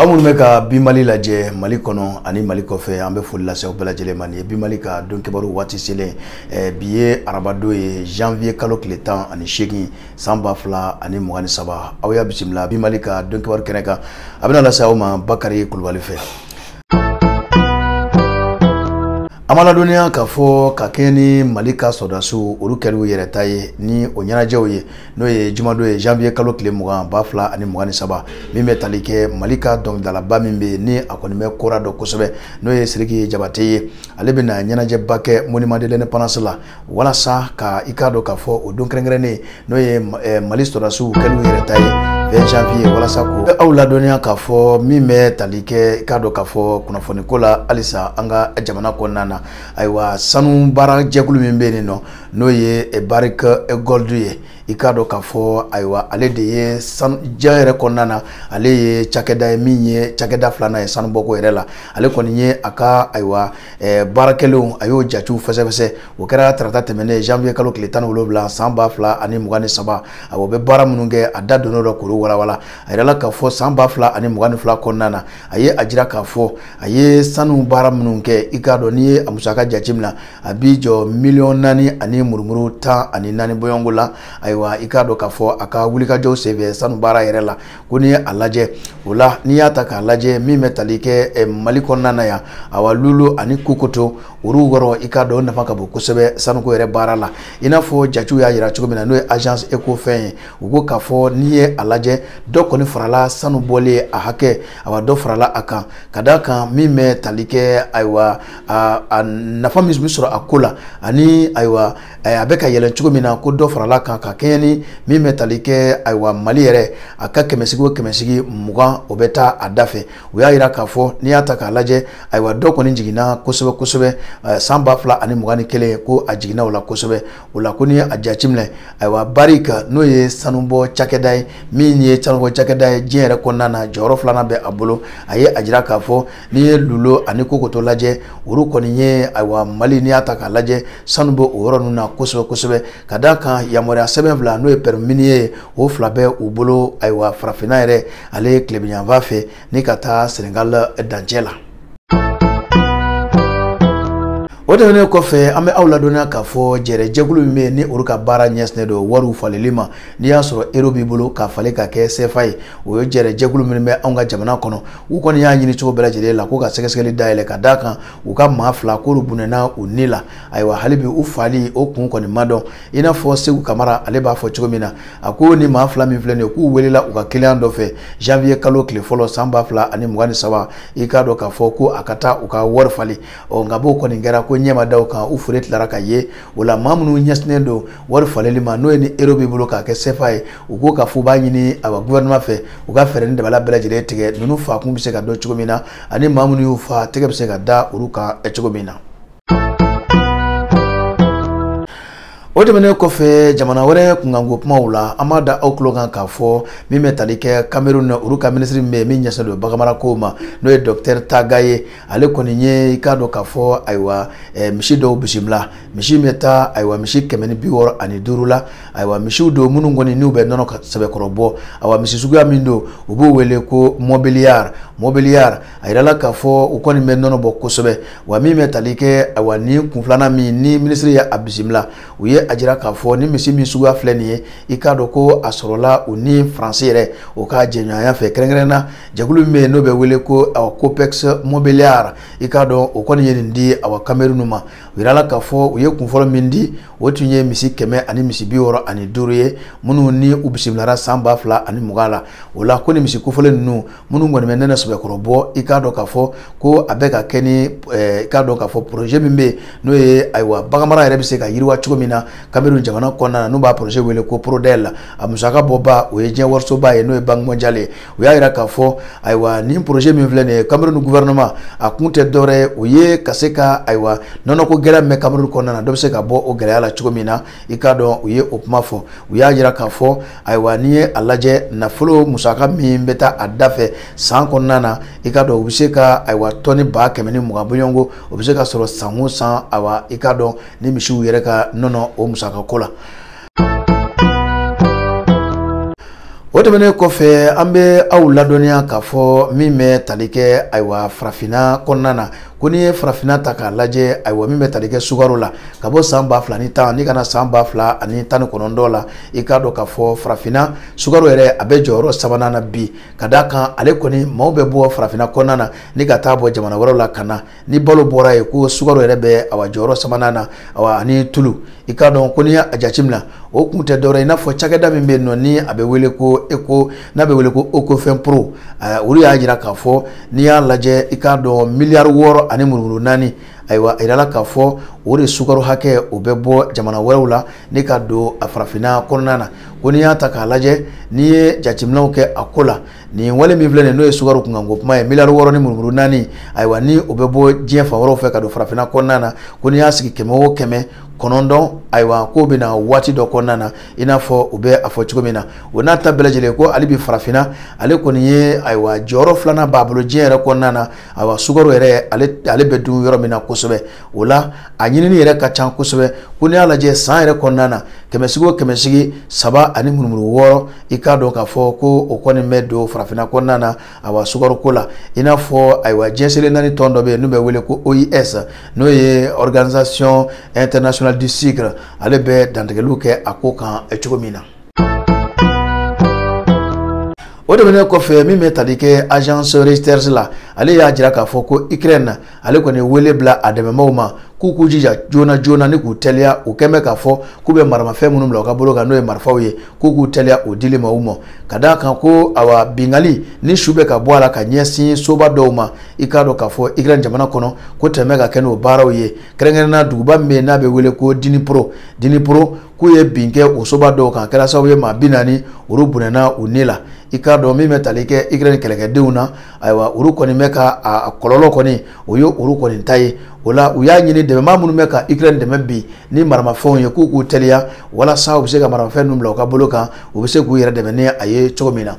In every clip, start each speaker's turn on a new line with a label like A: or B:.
A: Amun meka bimali laje Mali kono ani Mali kofe ambe folila se obela jele mani bimali ka don kebaru wati sele biye arabado ye janvier kalo kletan ani shegi samba fla ani mugani saba awya bisimla bimali ka don kebaru keneka abina la sauma Bakari Kulubali fe amala dunia kafo kakeni Malika sodasu urukelu yeretaye ni onyanajewo ye no ye jumado ye janvier kalo kile mugan bafla ani mugani saba mime talike Malika donc dans la bamimbe ni akonime kora do kosebe no ye Siriki Jabate ale bina nyanaje bake monument de l'indépendance la wala sa ka ikado kafo o don krengrene no ye Mali sodasu kelu yeretaye 20 janvier wala sako awla donia kafo mime talike kado kafo kuna fonikola alisa anga jamana konana aywa sanu bara jekulu mimbeni no ye barika gold ye ikado kafo aywa ale de ye san jere konana ale ye chakeda minye chakeda flana ye sanu boko yerela ale konye aka aywa barakelu ayo jachu fese okara trata temene janvier kalo kletan wolobla samba fla ani mugani saba abo be bara mununge adado no kuru wala ayala kafo samba fla ani mugani fla konana aye ajira kafo aye sanu bara mununge ikado ni amusaka jachimla abijo million nani ani murmuru ta ani nani boyongola aywa ikado kafo aka wulika jo save sanu bara yerela kuni alaje wala ni ataka alaje mi metalike Mali konana ya awalulu ani kukoto urugoro ikado nafaka bo kusebe sanu ko yere bara la inafo jachu ya yira chugomina no agence Ecofen ugo kafo ni alaje doko ni farala sanu bole ahake awa do farala aka kadaka mi metalike aywa nafa misro akula ani aywa abeka yele chugomina ko do farala ka keni mi metalike aywa Mali yere aka kemesigi muga obeta adafe uya ira kafo ni ataka alaje aywa doko ni jigina kusebe samba fla ani mugani kele ko ajigina wala kusebe wala kuni ajachimle aywa barika no ye sanumbo chakedai mi ye sanumbo chakedai jere konana joro flana be abulo aye ajira kafo ni lulo ani kokoto laje uru koni ye aywa Mali ni ataka alaje sanumbo oro nuna kusebe kadaka yamore asebe vla no e perminie o flabe ubolo aywa frafina ere ale klebinya vafe ni kata Senegal danjela Odene kofe ame awla dona kafo jere jegulu me ni uruka bara nyesne do waru falelima ni yasoro erobi bulu ka fale ka ke sefai o jere jegulu me anga jamana kono uko ni yanyi ni chuko bela jere la ko ka sekeseli daile ka daka uka mafla ko rubunena unila aywa halibi ufali okun ko ni mado ina fo se kamara aleba fo chuko mina ako ni mafla mi flene ku welela uka kilando fe janvier kalo kle folo samba fla ani mugani sawa ikado ka fo ko akata uka warfali o ngabo ko ni ngara ko nyema dauka ufuret laraka ye wala mamunu nyasnendo war faleli ma no ni erobi bulu ka ke sefai ugo ka fu banyini aba gouvernement fe uga fereni de bala bela jire tege nunu fa kumbise ka do chugomina ani mamunu yu fa tege bise ka da uruka chugomina Oje mene kofe jamana wore kungango pmaula amada oklogan kafo mi metalike Cameroon uruka ministry me mi nyasa do bagamara koma no Dr Tagaye ale koninye ikado kafo aywa mishido bishimla mishi meta aywa mishi kemeni biwor ani durula aywa mishudo munungoni ni ube nono sabe korobo awa misisugu amindo ubu wele ko mobiliar ayala kafo ukoni me nono bokosobe wa mi metalike aywa ni kunflana mi ni ministry ya abishimla uye ajira kafo ni misi mi suga fleni ikado ko asorola uni français re o ka jenya ya fe krengrena jagulu me no be wele ko copex mobiliar ikado o koni yindi awa Cameroonuma wirala kafo uye kunfolo mindi wotunye misi keme ani misi biworo ani duruye munu ni ubisimlara samba fla ani mugala wala koni misi kufole nu munu ngoni menena sobe korobo ikado kafo ko abeka keni ikado kafo projet mimbe no ye aywa bagamara ere bise ka yirwa chugomina Cameroon jamana kona no ba projet wele ko prodel amusaka boba oyeje warso ba e no e bank mondiale uya ira kafo aywa ni projet mi vlene Cameroon gouvernement akunte dore uye kaseka aywa nono ko gera me Cameroon kona na dobse ka bo o gera ala chugomina ikado uye opmafo uya ira kafo aywa ni alaje na folo musaka mi mbeta adafe san kona na ikado ubiseka aywa toni ba kemeni mugabuyongo ubiseka soro sangu san awa ikado ni mishu yereka nono o musaka kola O tɛmɛnen kɔfɛ an bɛ aw ladɔnniya k'a fɔ min bɛ tali kɛ ayiwa farafina kɔnɔna na ko ni ye farafina ta k'a lajɛ ayiwa min bɛ tali kɛ sukaro la ka bɔ san 2010 ni kana san 2019 la i k'a dɔn k'a fɔ farafina sukaro yɛrɛ a bɛ jɔyɔrɔ 3nan na bi ka d'a kan ale kɔni maaw bɛ bɔ farafina kɔnɔna na ni ka taa bɔ jamana wɛrɛw la ka na ni balo bɔra ye ko sukaro yɛrɛ bɛ awa jɔyɔrɔ 3nan na awa ani tulu i k'a dɔn ko ni y'a jateminɛ o kun tɛ dɔwɛrɛ i n'a fɔ cakɛda min bɛ yen nɔ ni a bɛ wele ko n'a bɛ wele ko Ecofin Pro olu y'a jira k'a fɔ n'i y'a lajɛ i k'a dɔn miliyari 6 ani murumuru 4 ayiwa a yirala k'a fɔ o de sukaro hakɛ o bɛ bɔ jamana wɛrɛw la ni ka don a farafina kɔnɔna na ko n'i y'a ta k'a lajɛ n'i ye jateminɛw kɛ a ko la nin wale min filɛ nin n'o ye sukaro kunkanko kuma ye miliyari 6 ni murumuru 4 ayiwa ni o bɛ bɔ diɲɛ fan wɛrɛw fɛ ka don farafina kɔnɔna na ko n'i y'a sigi 100 o 9 ayiwa ko bɛna waati dɔ kɔnɔna na i n'a fɔ u bɛ a fɔ cogo min na o n'a ta bɛɛ lajɛlen ko ale bi farafina ale kɔni ye ayiwa jɔyɔrɔ 2nan b'a bolo diɲɛ yɛrɛ kɔnɔna na ayiwa sukaro yɛrɛ ale bɛ dun yɔrɔ min na kosɛbɛ o la a ɲinini yɛrɛ ka ca kosɛbɛ ko n'i y'a lajɛ san yɛrɛ kɔnɔna na 3 ani murumuru 6 i k'a dɔn k'a fɔ ko o kɔni bɛ don farafina kɔnɔna na ayiwa sukaro ko la i n'a fɔ ayiwa diɲɛ selen 4 tɔn dɔ bɛ yen n'u bɛ wele ko OIS n'o ye Organisation Internationale du Sucre ale bɛ dantigɛliw kɛ a ko kan cogo min na. O tɛmɛnen kɔfɛ min bɛ tali kɛ agence Reuters la ale y'a jira k'a fɔ ko Ukraine ale kɔni wele bila a dɛmɛbagaw ma k'u k'u jija joona ni k'u teliya u kɛn bɛ k'a fɔ k'u bɛ maramafɛn minnu bila u ka bolo kan n'o ye marifaw ye k'u k'u teliya o dili ma u ma ka d'a kan ko awa bingali ni su bɛ ka bɔ a la ka ɲɛsin soba dɔw ma i k'a dɔn k'a fɔ Ukraine jamana kɔnɔ ko tɛmɛ ka kɛ n'o baaraw ye kɛrɛnkɛrɛnnenya duguba min bɛ yen n'a bɛ wele ko Dnipro k'u ye bin kɛ o soba dɔw kan kɛra sababu ye maa 40 olu bunɛna u ni la i k'a dɔn min bɛ tali kɛ Ukraine kɛlɛkɛdenw na ayiwa olu kɔni bɛ ka a kɔlɔlɔ kɔni o ye olu kɔni ta ye o la u y'a ɲini dɛmɛbaa minnu bɛ ka Ukraine dɛmɛ bi ni maramafɛnw ye k'u k'u teliya walasa u bɛ se ka maramafɛn ninnu bila u ka bolo kan u bɛ se k'u yɛrɛ dɛmɛ ni a ye cogo min na.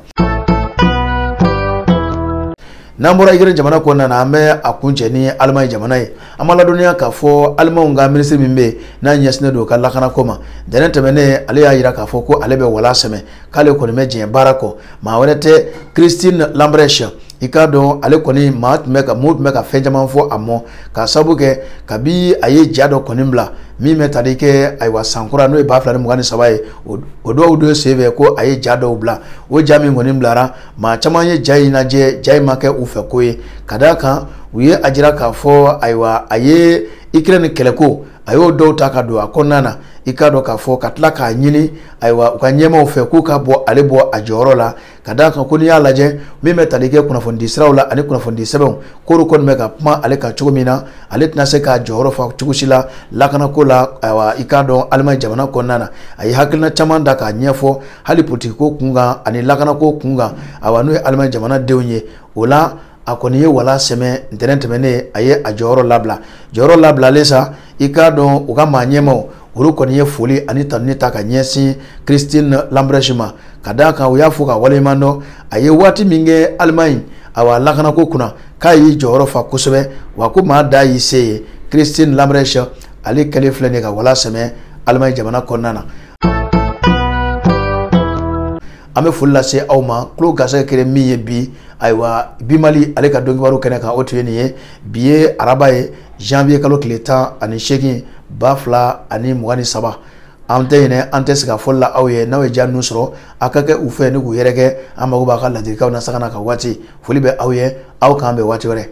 A: N'an bɔra Ukraine jamana kɔnɔna na an bɛ a kuncɛ ni Allemagne jamana ye an b'a ladɔnniya k'a fɔ Allemagne ka minisiri min bɛ yen n'a ɲɛsinnen don ka lakanako ma ntɛnɛn tɛmɛnen ale y'a jira k'a fɔ ko ale bɛ wala sɛmɛ k'ale kɔni bɛ diɲɛ baara kɔ maa wɛrɛ tɛ Christine Lambrecht i k'a dɔn ale kɔni maa tun bɛ ka fɛn caman fɔ a mɔ k'a sababu kɛ kabi a ye ja dɔ kɔni bila min bɛ tali kɛ ayiwa sankura n'o ye 2023 ye o dɔw don senfɛ ko a ye ja dɔw bila o ja min kɔni bilara maa caman ye ja in lajɛ ja in ma kɛ u fɛ ko ye ka d'a kan u ye a jira k'a fɔ ayiwa a ye Ukraine kɛlɛko a y'o dɔw ta ka don a kɔnɔna na i k'a dɔn k'a fɔ ka tila k'a ɲini ayiwa u ka ɲɛmaw fɛ k'u ka bɔ ale bɔ a jɔyɔrɔ la ka d'a kan ko n'i y'a lajɛ min bɛ tali kɛ kunnafoni siraw la ani kunnafoni sɛbɛnw k'olu kɔni bɛ ka kuma ale kan cogo min na ale tɛna se k'a jɔyɔrɔ fa cogo si la lakanako la ayiwa i k'a dɔn Allemagne jamana kɔnɔna na a ye hakilina caman da k'a ɲɛfɔ hali politikiko kunkan ani lakanako kunkan ayiwa n'o ye Allemagne jamanadenw ye o la a kɔni ye wala sɛmɛ ntɛnɛn tɛmɛnen a ye a jɔyɔrɔ labilalen sa i k'a dɔn u ka maa ɲɛmaw olu kɔni ye foli ani tanuni ta ka ɲɛsin Christine Lambrecht ma ka d'a kan u y'a fɔ ka waleɲuman dɔn a ye waati min kɛ Allemagne awa lakanako kunna k'a y'i jɔyɔrɔ fa kosɛbɛ wa ko maa da y'i se ye Christine Lambrecht ale kɛlen filɛ nin ye ka wala sɛmɛ Allemagne jamana kɔnɔna na. An bɛ foli lase aw ma kulo gasa kɛra min ye bi ayiwa bi Mali ale ka dɔnkibaru kɛnɛ kan o tun ye nin ye bi ye araba ye janvier kalo tile 18 2023 an tɛ ɲinɛ an tɛ se ka fɔli la aw ye n'aw ye jaa ninnu sɔrɔ a ka kɛ u fɛ ni k'u yɛrɛkɛ an mago b'a ka ladilikanw na sagana ka waati foli bɛ aw ye aw k'an bɛn waati wɛrɛ.